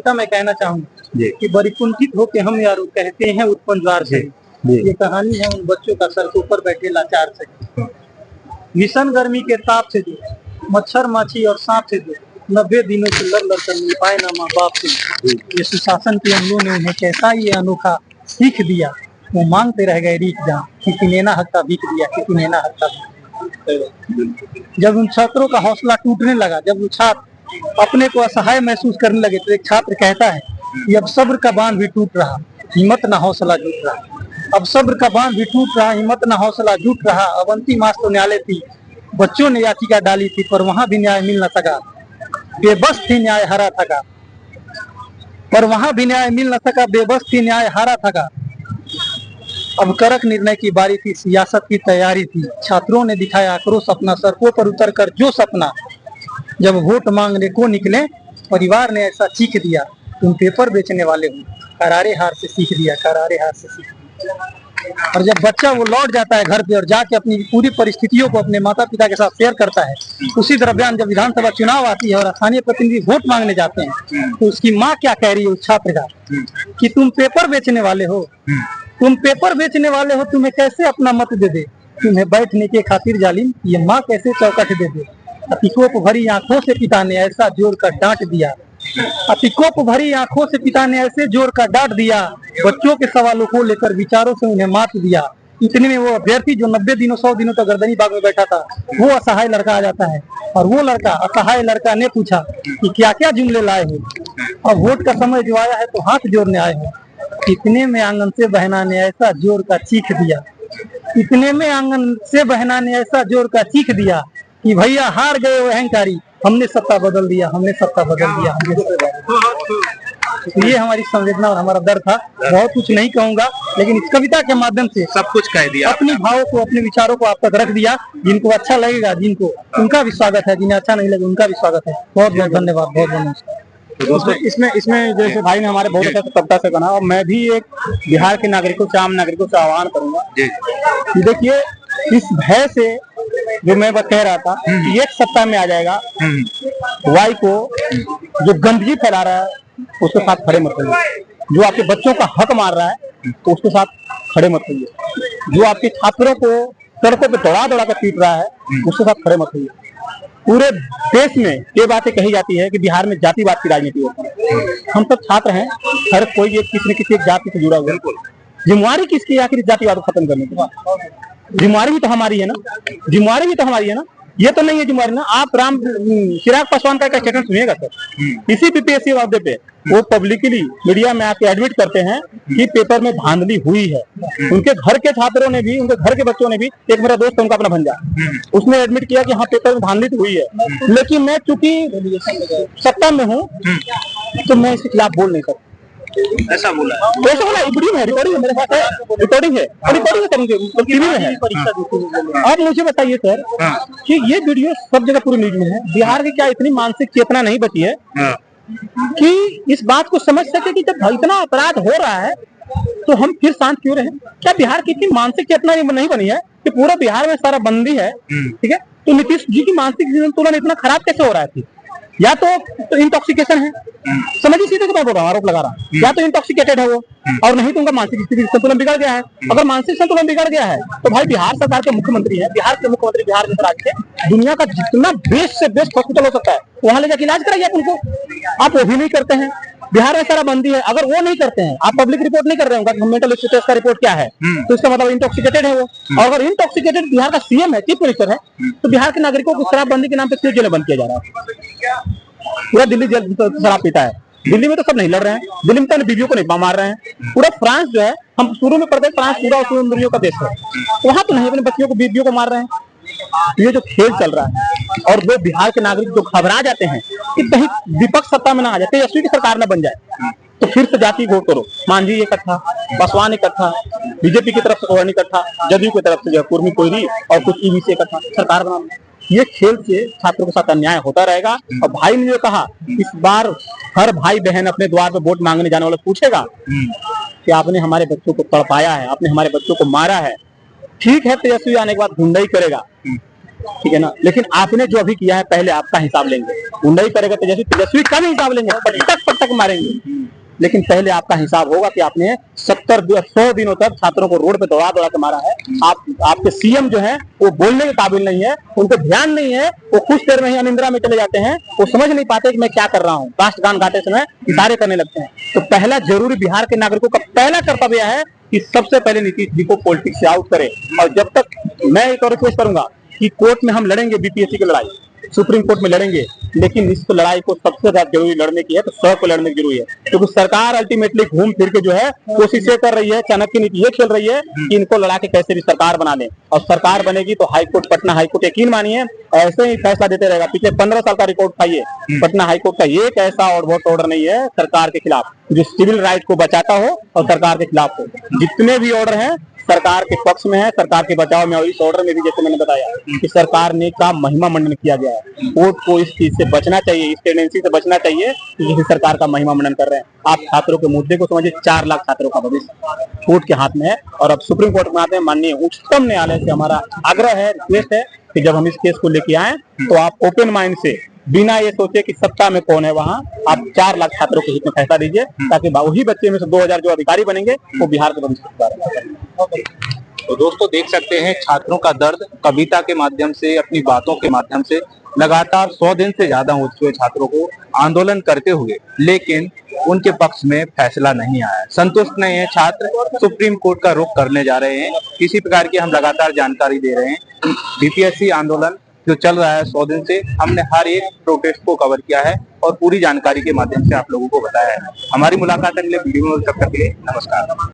उल्टा मैं कहना चाहूँगा कि बड़ी कुंठित होके हम यारो कहते हैं उत्पन्न द्वार से। ये कहानी है उन बच्चों का सर के ऊपर बैठे लाचार से। भीषण गर्मी के ताप से जो मच्छर माछी और सांप से जो 90 दिनों से लड़ लड़ कर मिल पाए ना माँ बाप से। ये सुशासन के अमलों ने उन्हें कैसा ये अनोखा सीख दिया। वो मांगते रह गए रीत जान, किसी ने ना हत्ता भीख दिया, किसी ने ना हत्ता। जब उन छात्रों का हौसला टूटने लगा, जब वो छात्र अपने को असहाय महसूस करने लगे, तो एक छात्र कहता है कि अब सब्र का बांध भी टूट रहा, हिम्मत ना हौसला जुट रहा। अब सब्र का बांध भी टूट रहा, हिम्मत ना हौसला जुट रहा। अब अंतिम आस तो न्यायालय थी, बच्चों ने याचिका डाली थी, पर वहां भी न्याय मिल न सका। बेबस थी न्याय हारा थका, पर वहां भी न्याय मिल न सका। बेबस थी न्याय हारा थका। अब कड़क निर्णय की बारी थी, सियासत की तैयारी थी। छात्रों ने दिखाया आक्रोश अपना, सड़कों पर उतर कर जो सपना। जब वोट मांगने को निकले, परिवार ने ऐसा चीख दिया, तुम पेपर बेचने वाले हो। करारे हार से सीख दिया, करारे हार से सीख दिया। और जब बच्चा वो लौट जाता है घर पे और जाके अपनी पूरी परिस्थितियों को अपने माता पिता के साथ शेयर करता है, उसी दरमियान जब विधानसभा चुनाव आती है और स्थानीय प्रतिनिधि वोट मांगने जाते हैं, तो उसकी माँ क्या कह रही है उस छात्र का कि तुम पेपर बेचने वाले हो, तुम पेपर बेचने वाले हो, तुम्हें कैसे अपना मत दे दे, तुम्हें बैठने के खातिर जालिम ये माँ कैसे चौकट दे दे। अतिकोप भरी आंखों से पिता ने ऐसा जोर कर डांट दिया, अतिकोप भरी आंखों से पिता ने ऐसे जोर का डांट दिया। बच्चों के सवालों को लेकर विचारों से उन्हें मात दिया। इतने में वो अभ्यर्थी जो 90 दिनों 100 दिनों तक गर्दनी बाग में बैठा था, वो असहाय लड़का आ जाता है और वो लड़का असहाय लड़का ने पूछा कि क्या क्या जुमले लाए हो, अब वोट का समय जो आया है तो हाथ जोड़ने आए हो। इतने में आंगन से बहना ने ऐसा जोर का चीख दिया, इतने में आंगन से बहना ने ऐसा जोर का चीख दिया कि भैया हार गए वो अहंकारी, हमने सत्ता बदल दिया, हमने सत्ता बदल दिया। तो ये हमारी संवेदना और हमारा डर था। बहुत कुछ नहीं कहूंगा, लेकिन इस कविता के माध्यम से सब कुछ कह दिया, अपनी भावों को अपने विचारों को आप तक रख दिया। जिनको अच्छा लगेगा, जिनको उनका भी स्वागत है, जिन्हें अच्छा नहीं लगे उनका भी स्वागत है। बहुत बहुत धन्यवाद, बहुत बहुत। इसमें जैसे भाई ने हमारे बहुत अच्छा कविता से बना, और मैं भी एक बिहार के नागरिकों से, आम नागरिकों से आह्वान करूंगा। देखिए, इस भय से जो मैं कह रहा था कि एक सप्ताह में आ जाएगा, वाई को जो गंदगी फैला रहा है उसके साथ खड़े मत रहिए। जो आपके बच्चों का हक मार रहा है तो उसके साथ खड़े मत रहिए। जो आपके छात्रों को सड़कों पे दौड़ा दौड़ा कर पीट रहा है उसके साथ खड़े मत रहिए। पूरे देश में ये बातें कही जाती है कि बिहार में जातिवाद की राजनीति होती है। हम सब छात्र हैं, हर कोई एक किसी न किसी एक जाति से जुड़ा हुआ है। जिम्मेवारी किसकी आखिर जातिवाद को खत्म करने की? जिम्मेवारी भी तो हमारी है ना, जिम्मेवारी भी तो हमारी है ना। ये तो नहीं है जिम्मेवारी ना। आप चिराग पासवान का स्टेटमेंट सुनिएगा सर, इसी बीपीएससी वादे पे वो पब्लिकली मीडिया में आके एडमिट करते हैं कि पेपर में धांधली हुई है। उनके घर के छात्रों ने भी, उनके घर के बच्चों ने भी, एक मेरा दोस्त है उनका अपना भंजा, उसने एडमिट किया कि हाँ पेपर में धांधली तो हुई है, लेकिन मैं चूंकि सत्ता में हूँ तो मैं इसके खिलाफ बोल नहीं सकता। ऐसा बोला ऐसा बोला, रिकॉर्डिंग है, रिकॉर्डिंग है मेरे पास, है रिकॉर्डिंग है, टीवी में है। आप मुझे बताइए सर कि ये वीडियो सब जगह पूरी न्यूज में है। बिहार की क्या इतनी मानसिक चेतना नहीं बची है कि इस बात को समझ सके कि जब इतना अपराध हो रहा है तो हम फिर शांत क्यों रहे? क्या बिहार की इतनी मानसिक चेतना नहीं बनी है कि पूरा बिहार में सारा बंदी है? ठीक है, तो नीतीश जी की मानसिक संतुलन इतना खराब कैसे हो रहा है? या तो इंटॉक्सिकेशन है, समझिए सीधे मैं बोल रहा हूँ, आरोप लगा रहा हूँ, या तो इंटॉक्सिकेटेड है वो, और नहीं तो उनका मानसिक स्थिति संतुलन बिगड़ गया है। अगर मानसिक संतुलन बिगड़ गया है तो भाई बिहार सरकार के मुख्यमंत्री है, बिहार के मुख्यमंत्री बिहार के राज्य के दुनिया का जितना बेस्ट से बेस्ट हॉस्पिटल हो सकता है वहां ले जाकर इलाज कराइए आप उनको। आप वो भी नहीं करते हैं। बिहार में सारा बंदी है, अगर वो नहीं करते हैं, आप पब्लिक रिपोर्ट नहीं कर रहे होंगे मेंटल स्टेटस का रिपोर्ट क्या है, तो इसका मतलब इंटॉक्सिकेटेड है वो। और अगर इंटॉक्सिकेटेड बिहार का सीएम है, चीफ मिनिस्टर है, तो बिहार के नागरिकों को शराबबंदी के नाम पे क्यों जेल बंद किया जा रहा है? पूरा दिल्ली जेल शराब पीता है। दिल्ली में तो सब नहीं लड़ रहे हैं, दिल्ली में तो बीवियों को नहीं मार रहे हैं। पूरा फ्रांस जो है, हम शुरू में पढ़ते फ्रांस पूरा सुंदरियों का देश है, वहां तो नहीं अपने बच्चियों को बीवियों को मार रहे हैं। ये जो खेल चल रहा है, और वो बिहार के नागरिक जो घबरा जाते हैं कि कहीं विपक्ष सत्ता में ना आ जाए, तेजस्वी की सरकार न बन जाए, तो फिर से जाति वोट करो। मांझी इकट्ठा, पासवान इकट्ठा, बीजेपी की तरफ से कोहनी इकट्ठा, जदयू की तरफ से जो है कुर्मी कोहली और कुछ ईवी से इकट्ठा, सरकार बना। ये खेल से छात्रों के साथ अन्याय होता रहेगा। और भाई ने जो कहा, इस बार हर भाई बहन अपने द्वार पे वोट मांगने जाने वाला पूछेगा कि आपने हमारे बच्चों को तड़पाया है, आपने हमारे बच्चों को मारा है। ठीक है, तेजस्वी आने के बाद गुंडाई करेगा, ठीक है ना। लेकिन आपने जो अभी किया है, पहले आपका हिसाब लेंगे, वो नहीं करेगा तेजस्वी का भी हिसाब लेंगे, पटक पटक मारेंगे। लेकिन पहले आपका हिसाब होगा कि आपने 100 दिनों तक छात्रों को रोड पे दौड़ा दौड़ा के मारा है। आपके सीएम जो है वो बोलने के काबिल नहीं है, उनको ध्यान नहीं है, वो कुछ देर में ही अनिंद्रा में चले जाते हैं, वो समझ नहीं पाते कि मैं क्या कर रहा हूँ। राष्ट्र गान गाते समय इशारे करने लगते हैं। तो पहला जरूरी बिहार के नागरिकों का पहला कर्तव्य है कि सबसे पहले नीतीश जी को पॉलिटिक्स से आउट करे। और जब तक मैं एक और रिक्वेस्ट करूंगा कि कोर्ट में हम लड़ेंगे बीपीएससी की लड़ाई, सुप्रीम कोर्ट में लड़ेंगे, लेकिन इस लड़ाई को सबसे ज्यादा जरूरी लड़ने की है तो सड़क पर लड़ने की जरूरी है। क्योंकि सरकार अल्टीमेटली घूम फिर के जो है कोशिशें कर रही है, चाणक्य नीति ये खेल रही है कि इनको लड़ा के कैसे भी सरकार बना ले। और सरकार बनेगी तो हाईकोर्ट, पटना हाईकोर्ट, यकीन मानिए ऐसे ही फैसला देते रहेगा। पिछले 15 साल का रिकॉर्ड उठाइए, पटना हाईकोर्ट का एक ऐसा ऑर्डर नहीं है सरकार के खिलाफ जो सिविल राइट को बचाता हो और सरकार के खिलाफ हो। जितने भी ऑर्डर हैं सरकार के पक्ष में है, सरकार के बचाव में। और इस ऑर्डर में भी जैसे मैंने बताया कि सरकार ने का महिमा मंडन किया गया है। कोर्ट को इस चीज से बचना चाहिए, इस टेंडेंसी से बचना चाहिए कि किसी सरकार का महिमा मंडन कर रहे हैं। आप छात्रों के मुद्दे को समझिए, 4 लाख छात्रों का भविष्य कोर्ट के हाथ में है। और अब सुप्रीम कोर्ट में आते हैं, माननीय उच्चतम न्यायालय से हमारा आग्रह है, रिक्वेस्ट है कि जब हम इस केस को लेके आए तो आप ओपन माइंड से, बिना ये सोचे कि सत्ता में कौन है वहाँ, आप 4 लाख छात्रों के हित में फैसला दीजिए, ताकि वही बच्चे में से 2000 जो अधिकारी बनेंगे वो बिहार के भविष्य सुधार। तो दोस्तों देख सकते हैं छात्रों का दर्द कविता के माध्यम से, अपनी बातों के माध्यम से लगातार 100 दिन से ज्यादा हो चुके छात्रों को आंदोलन करते हुए, लेकिन उनके पक्ष में फैसला नहीं आया। संतुष्ट नहीं है छात्र, सुप्रीम कोर्ट का रुख करने जा रहे हैं। किसी प्रकार की हम लगातार जानकारी दे रहे हैं। बीपीएससी आंदोलन जो चल रहा है 100 दिन से, हमने हर एक प्रोटेस्ट को कवर किया है और पूरी जानकारी के माध्यम से आप लोगों को बताया है। हमारी मुलाकात अगले वीडियो में, तब तक के लिए नमस्कार।